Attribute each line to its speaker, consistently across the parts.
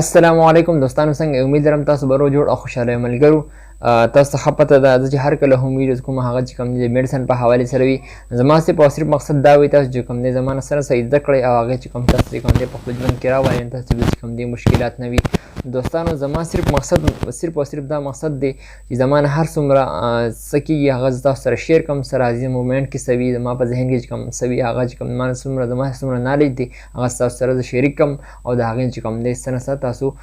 Speaker 1: السلام علیکم دوستانو، څنګه امید لرم تاسو به روغ جوړ او خوشاله ملګرو. تاسو ته ښه پته ده چې هر کله هم ویډیوز کوم هغه چې کوم دی د میډیسن په حوالې سره وي. زما صرف او صرف مقصد دا وي تاسو چې کوم دی زما نه سره څه زده کړئ او هغې چې کوم تاسو چې کوم دی په خپل ژوند کې راولئ، تاسو چې کوم دی مشکلات نه وي. دوستانو زما صرف او صرف دا مقصد دی چې زما نه هر څومره څه کېږي هغه زه تاسو سره شیر کړم، څه راځي مومنټ کې څه وي، زما په ذهن کې چې کوم څه وي هغه چې کوم زما څومره نالج دی هغه ستاسو سره زه شریک کړم او د هغې چې کوم دی څه نه څه تاسو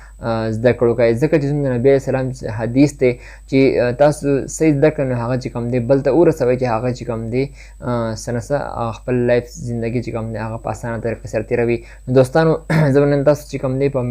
Speaker 1: زده کړو کوئ. ځکه چې زموږ د نبي علیه السلام حدیث دی چې تاسو څه زده کړئ نو هغه چې کوم دی بل ته ورسوئ چې هغه چې کوم دی څه نه څه خپل لایف زندګي چې کوم دی هغه په اسانه طریقې سره تېروي. دوستانو زه به نن تاسو چې کوم دی په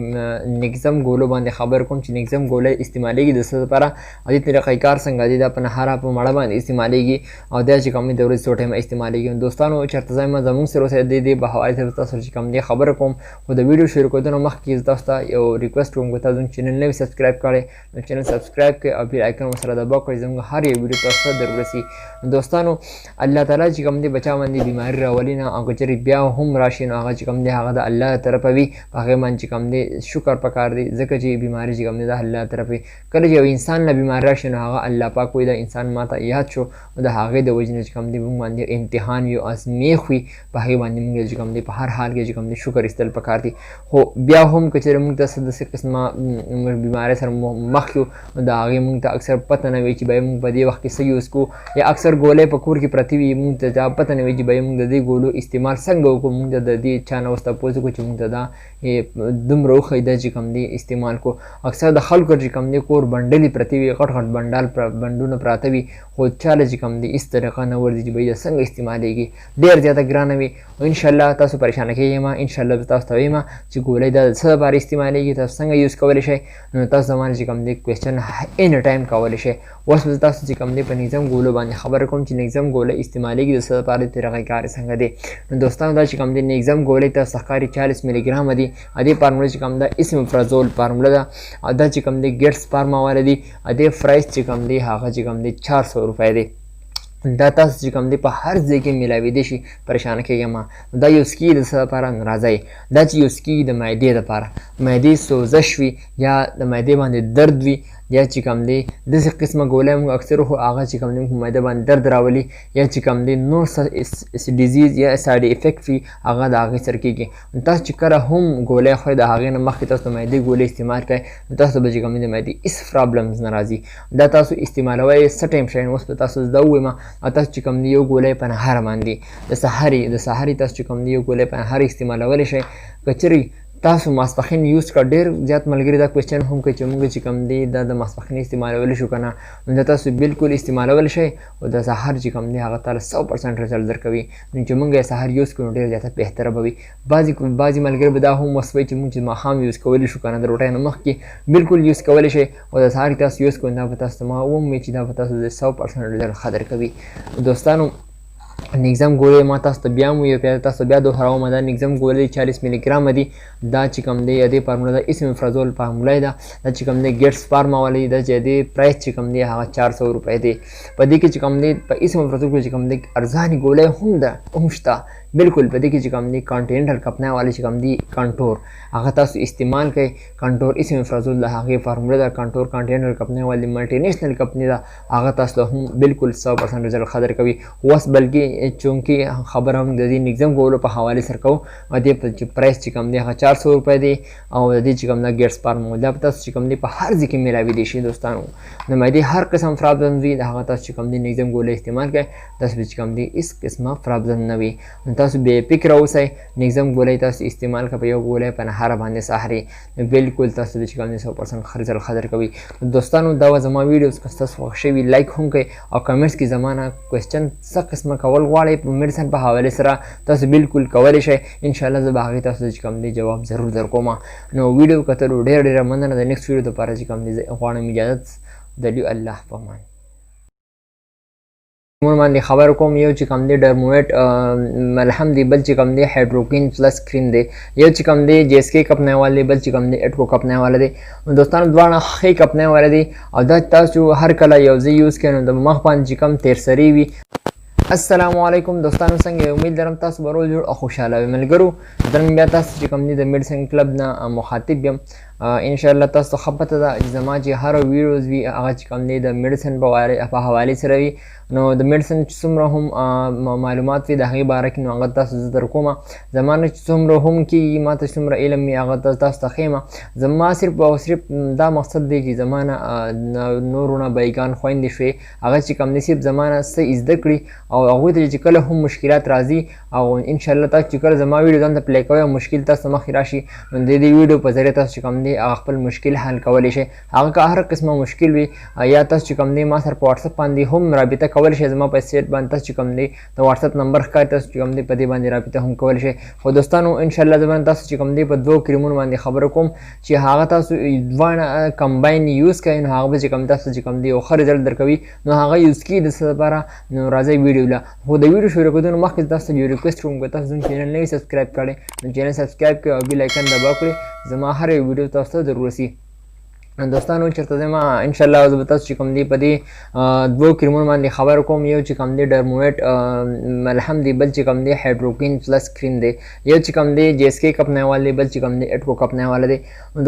Speaker 1: نیکزم ګولو باندې خبر کوم چې نیکزم ګوله استعمالیږي د څه لپاره او دې طریقې کار څنګه دی، دا په نهاره په مړه باندې استعمالیږي او دا چې کوم دی د ورځې څو ټایمه استعمالیږي. دوستانو چېرته ځای ما زموږ سره اوسئ دې په حوالې سره تاسو چې کوم دی خبره کوم، خو د ویډیو شروع کېدو نه مخکې زه تاسو ته یو ریکویسټ کوم که تاسو زموږ چینل نه وي سبسکرایب کړی نو چینل سبسکرایب کړئ او بیل آیکن ورسره دباو کړئ زموږ هر یو ویډیو تاسو ته در ورسي. دوستانو الله تعالی چې کوم دی بچا باندې بیماري راولي نه او که چېرې بیا هم راشي نو هغه چې کوم دی هغه د الله طرفه وي، په هغې باندې چې کوم دی شکر پکار دی ځکه چې بیماري چې کوم دی د الله طرف وي. کله چې یو انسان له بیماري راشي نو هغه الله پاک وایي دا انسان ماته یاد شو نو د هغې د وجې نه چې کوم دی موږ باندې امتحان وي او ازمیښت وي، په هغې باندې موږ چې کوم دی په هر حال کې چې کوم دی شکر ایستل پکار دي. خو بیا هم که چېرې موږ ته څه داسې قسمه بیمارۍ سره مخ یو نو د هغې موږ ته اکثر پته نه وي چې باید موږ په دې وخت کې څه یوز کړو، یا اکثر ګولۍ په کور کې پرتې وي موږ ته دا پته نه وي چې باید موږ د دې ګولو استعمال څنګه وکړو. موږ ته د دې چا نه اوس تپوس وکړو چې موږ ته دا دومره وښیي دا چې کوم دی استعمال کړو. اکثر د خلکو چې کوم دی کور بنډلې پرتې وي، غټ غټ بنډونه پراته وي، خو چاله چې کوم دی هېڅ طریقه نه ورځي چې باید دا څنګه استعمالیږي، ډېر زیاته ګرانه وي. او انشاءالله تاسو پریشانه کېږئ مه، انشاءالله به تاسو ته وایم چې ګولۍ دا د څه لپاره استعمالیږي، تاسو څنګه یوز کولی شئ. نو تاسو زما چې کوم دی کوېسچن اینی ټایم کولی شئ. اوس به تاسو چې کوم دی په نیکزم ګولو باندې خبره کوم چې نیکزم ګوله استعمالیږي د څه لپاره، د طریقې کار یې څنګه دی. نو دوستانو دا چې کوم دی نیکزم ګولۍ تاسو ته ښکاري 40 ملي ګرامه دي. دې فارموله چې کوم ده اسمپرازول فارموله ده او دا چې کوم دی ګیټس فارما والا دي. دې پرایس چې کوم دی هغه چې کوم دی 400 روپۍ دی. دا تاسو چې کوم دی په هر ځای کې میلاویدی شي، پریشانه کېږئ مه. دا یوز کېږي د څه لپاره نو راځئ دا چې یوز کېږي د معدې لپاره، معدې سوزش وي یا د معدې باندې درد وي یا چې کوم دی داسې قسمه ګولۍ موږ اکثر خو هغه چې کوم دی موږ معده باندې درد راولي یا چې کوم دی نور څه ډیزیز یا سایډ افیکټ وي هغه د هغې سره کېږي. نو تاسو چې کله هم ګولۍ خورئ د هغې نه مخکې تاسو د معدې ګولۍ استعمال کړئ نو تاسو به چې کوم دی د معدې هېڅ پرابلمز نه راځي. دا تاسو استعمالوئ څه ټایم شئ. اوس به تاسو زده ووایم او تاسو چې کوم دی یو ګولۍ په نهاره باندې د سهاري تاسو چې کوم دی یو ګولۍ په نهاره استعمالولی شئ. که چېرې تاسو ماسپښین یوز کړه، ډېر زیات ملګري دا کوېسچن هم کوي چې موږ چې کوم دی دا د ماسپښین استعمالولی شو که نه، نو دا تاسو بالکل استعمالولی شئ او د سهار چې کوم دی هغه تعالی 100% رزلټ درکوي. نو چې موږ یې سهار یوز کړو ډېر زیاته بهتره به وي. بعضې ملګري به دا هم وسوئ چې موږ چې ماښام یوز کولی شو که نه، د روټۍ نه مخکې بالکل یوز کولی شئ او د سهار تاسو یوز کړو دا به تاسو ته ما ووایي چې دا به تاسو د 100% رزلټ ښه درکوي. دوستانو نیکزم ګولۍ ما تاسو ته بیا هم وویل، تاسو بیا دوهراوم دا نیکزم ګولۍ 40 ملي ګرامه دي. دا چې کوم دی دې فارموله ده اسمپرازول فارموله ده. دا چې کوم دی ګیټس فارما والا دی. دا چې دې پرایس چې کوم دی هغه 400 روپۍ دی. په دې کې چې کوم دی په اسمپرازول کې چې کوم دی ارزانې ګولۍ هم شته بالکل. په دې کې چې کوم دی کانټیننټل کمپنۍ والا چې کوم دی کانټور هغه تاسو استعمال کړئ. کانټور اسمپرازول د هغې فارموله ده. کانټور کانټیننټل کمپنۍ والا ملټي نیشنل کمپنۍ ده، هغه تاسو له هم بالکل 100% رزلټ ښه درکوي. اوس بلکې چونکې خبره هم د دې نیکزم ګولو په حوالې سره کوو او دې چې پرایس چې کوم دی هغه 400 روپۍ دی او د دې چې کوم دا ګیټس فارما دا به تاسو چې کوم دی په هر ځای کې میلاویدی شي. دوستانو د معدې هر قسم پرابلم وي د هغه تاسو چې کوم دی نیکزم ګولۍ استعمال کړئ، تاسو به چې کوم دی هېڅ قسمه پرابلم نه وي. نو تاسو بې فکره اوسئ، نیکزم ګولۍ تاسو استعمال کړئ په یو ګولۍ په نهاره باندې سهاري، بالکل تاسو به چې کوم دی 100% ښه رزلټ ښه درکوي. دوستانو دا وه زما ویډیوز، که ستاسو خوښ شوي لایک هم کړئ او کمنټس کې زما نه کوېسچن څه قسمه کول غواړئ په میډیسن په حوالې سره تاسو بالکل کولی شئ. انشاءالله زه به هغې تاسو چې کوم دی جواب ضرور درکوم. نو ویډیو کتلو ډېره مننه. د نیکسټ ویډیو دپاره چې کوم دی زه غواړم اجازت دلیو الله په امان. باندې خبر کوم یو چې کوم دی ډرمویټ ملهم دی، بل چې کوم دی هایډروکین پلس کریم دی، یو چې کوم دی JSK کمپنۍ والا دی، بل چې کوم دی اټکو کمپنۍ والا دی. دوستانو دواړه ښې کمپنۍ والا دی او دا تاسو هر کله یو ځای یوز کړئ نو د مخ باندې چې کوم تیر سري وي السلام علیکم دوستانو، څنګه امید لرم تاسو به روغ جوړ او خوشاله وئ. ملګرو نن بیا تاسو چې کوم دي د میډیسن کلب نه مخاطب یم. ان شاء الله تاسو ته ښه پته ده چې زما چې هر ویډیوز وي هغه چې کوم دی د میډیسن په حوالې سره وي. نو د میډیسن چې څومره هم معلومات وي د هغې باره کې نو هغه تاسو زه در کومه. زما نه چې څومره هم کېږي ما ته څومره علم وي هغه تاسو ته ښیم. زما صرف او صرف دا مقصد دی چې زما نه نورو نه بایګان خویندې شوې هغه چې کوم دی صرف زما نه څه زده کړي او هغوی ته چې کله هم مشکلات راځي او انشاءالله تاسو چې کله زما ویډیو ځان ته پلی کوئ او مشکل تاسو مخکې راشي نو د دې ویډیو په ذریعه تاسو چې کوم دی هغه خپل مشکل حل کولی شئ. هغه که هر قسمه مشکل وي یا تاسو چې کوم دی ما سره په واتساپ باندې هم رابطه کولی شئ. زما په سیټ باندې تاسو چې کوم دی د واتساپ نمبر ښکاري تاسو چې کوم دی په دې باندې رابطه هم کولی شئ. خو دوستانو انشاءالله زه به تاسو چې کوم دی په دوو کریمونو باندې خبره کوم چې هغه تاسو دواړه کمباین یوز کوئ نو هغه به چې کوم تاسو چې کوم دی یو ښه رزلټ درکوي. نو هغه یوز کړي د څه لپاره نو راځئ ویډیو له. خو د ویډیو شروع کېدو نه مخکې تاسو ته یو ریکویسټ کوم که تاسو زموږ چینل نه وي سبسکرایب کړی نو چینل سبسکرایب کړئ او بیل آیکن دباو کړئ زما هر یو ویډیو تاسو ته ضرور رسي. دوستانو چېرته ځم انشاءالله زه به تاسو چې کوم دی په دې دوو کریمونو باندې خبر کوم. یو چې کوم دی ډرمویټ ملهم دی، بل چې کوم دی هایډروکین پلس کریم دی. یو چې کوم دی جی اس کے کپنی والا دی، بل چې کوم دی اټکو کپنی والا دی.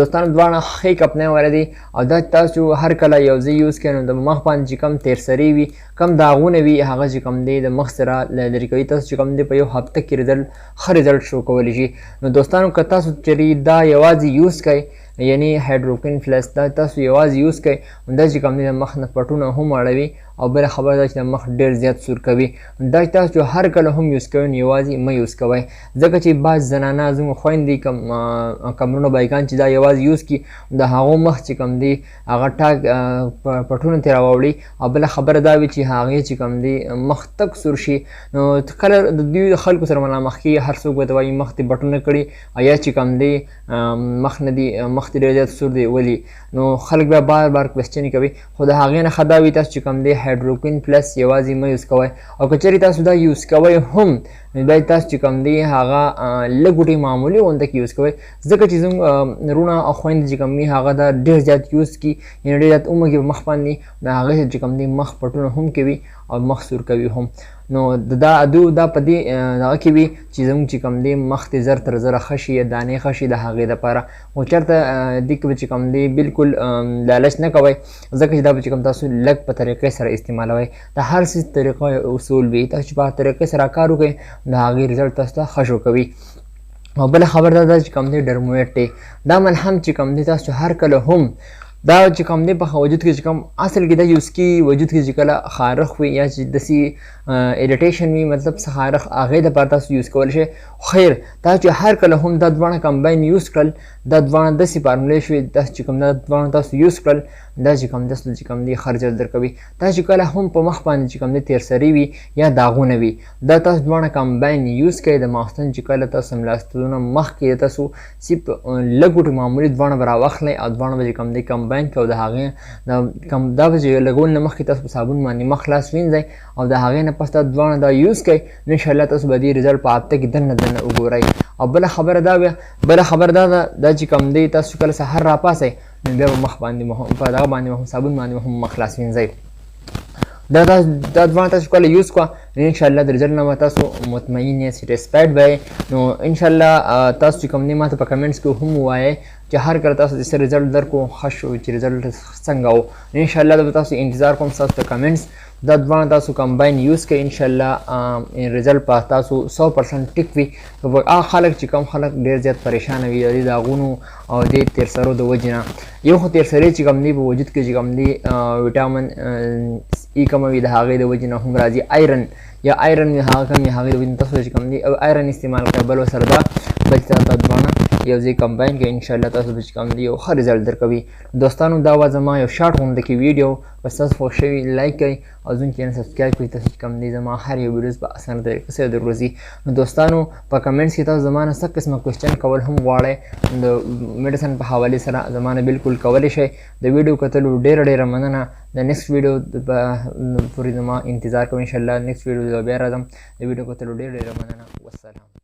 Speaker 1: دوستانو دواړه ښې کپنی والا دی او دا تاسو هر کله یو ځای یوز کړئ نو د مخ باندې چې کوم تیرسري وي کم داغونه وي هغه چې کوم دی د مخ سره لرې کوي. تاسو چې کوم دی په یو هفته کې ښه رزلټ شو کولی شي. نو دوستانو که تاسو چېرې دا یوازې یوز کوئ یعنی هایډروکین پلس دا تاسو یوازې یوز کوئ دا چې کوم دی د مخ نه پټونه هم اړوي او بله خبره ده چې د مخ ډېر زیات سور کوي. دا چې تاسو هر کله هم یوز کوئ نو یوازې مه یوز کوئ ځکه چې بعض زنانه زموږ خویندې کمرونه بایګان چې دا یوازې یوز کړي د هغو مخ چې کوم دی هغه ټاک پټونه ترې راوړي او بله خبره دا وي چې هغې چې کوم دی مخ تک سور شي. نو کله د دوی خلکو سره مخامخ کېږي هر څوک به ته وایي مخ دې بټونه کړي او یا چې کوم دی مخ نه دی مخ دې ډېر زیات سور دی ولي. نو خلک بیا بار بار کوېسچنې کوي خو د هغې نه ښه دا وي تاسو چې کوم دی هایډروکین پلس یوازې مه یوز کوئ او که چېرې تاسو دا یوز کوئ هم نو باید تاسو چې کوم دی هغه لږ غوټې معمولي غونده کې یوز کوئ ځکه چې زموږ وروڼه او خویندې چې کوم وي هغه دا ډېر زیات یوز کړي یعنې ډېر زیات ومږي په مخ باندې د هغې چې کوم دی مخ پټونه هم کوي او مخ سور کوي هم. نو دا په دې دغه کې وي چې زموږ چې کوم دی مخ دې زر تر زره ښه شي یا دانې ښه شي د هغې دپاره. خو چېرته دې کې به چې کوم دی بلکل لالچ نه کوئ ځکه چې دا به چې کوم تاسو لږ په طریقې سره استعمالوئ. د هر څه طریقه اصول وي تاسو چې په هغه طریقې سره کار وکړئ د هغې رزلټ تاسو ته ښه شو کوي. او بله خبر دا ده چې کوم دی ډرمویټ دی دا ملهم چې کوم دی تاسو هر کله هم دا چې کوم دی په وجود کې چې کوم اصل کې دا یوز کړي وجود کې چې کله خارښ وي یا چې داسې اریټیشن وي مطلب څه خارښ هغې دپاره تاسو یوز کولی شئ. خیر دا چې هر کله هم دا دواړه کمباین یوز کړل دا دواړه داسې فارمولې شوې داسې چې کوم دا دواړه تاسو یوز کړل دا چې کوم داسې چې کوم دی ښه رزلټ درکوي. دا چې کله هم په مخ باندې چې کوم دی تیرسري وي یا داغونه وي دا تاسو دواړه کمباین یوز کوئ د ماخستن چې کله تاسو ملاستونه مخکې تاسو صرف لږ غوټې معمولي دواړه به راواخلئ او دواړه به چې کوم دی کمباین کړئ او د هغې دا به چې لګول نه مخکې تاسو په صابون باندې مخ خلاص وینځئ او د هغې نه پس دا دواړه دا یوز کوئ نو انشاءالله تاسو به دې رزلټ په هفته کې دننه وګورئ. او بله خبره دا ده دا چې کوم دی تاسو کله سهار راپاڅئ نو بیا به مخ باندې په دغه باندې صابون باندې هم مخ خلاص وینځئ. دا دواړه تاسو کله یوز کړه نو انشاءالله د رزلټ نه به تاسو مطمئن یې سیټسفاید به یې. نو انشاءالله تاسو چې کوم دی ما ته په کمنټس کې هم ووایئ چې هر کله تاسو د څه رزلټ درکړو ښه شو چې رزلټ څنګه و. انشاءالله به تاسو انتظار کوم ستاسو د کمنټس. دا دواړه تاسو کمباین یوز کړئ انشاءالله رزلټ په تاسو 100% ټیک وي. هغه خلک چې کوم خلک ډېر زیات پریشانه وي د دې داغونو او دې تیرسرو د وجې نه یو خو تیرسرې چې کوم دی په وجود کې چې کوم دی ویټامن ای کموي د هغې د وجې نه هم راځي. آیرن یا آیرن هغه کم وي هغې د وجې نه تاسو چې کوم دی آیرن استعمال کړئ بل ورسره دا بل چې دا دواړه یو ځای کمباین کړئ انشاءالله تاسو به چې کوم دی یو ښه رزلټ درکوي. دوستانو دا وه زما یو شارټ غونډه کې ویډیو بس تاسو خوښ شوي لایک کړئ او زموږ چینل سبسکرایب کړئ تاسو چې کوم دی زما هر یو ویډیوز په اسانه طریقه سره در ورځي. نو دوستانو په کمنټس کې تاسو زما نه څه قسمه کوېسچن کول هم غواړئ د میډیسن په حوالې سره زما نه بلکل کولی شئ. د ویډیو کتلو ډېره مننه. د نیکسټ ویډیو پورې زما انتظار کوئ انشاءالله. نیکسټ ویډیو بیا راځم. د ویډیو کتلو ډېره مننه. والسلام.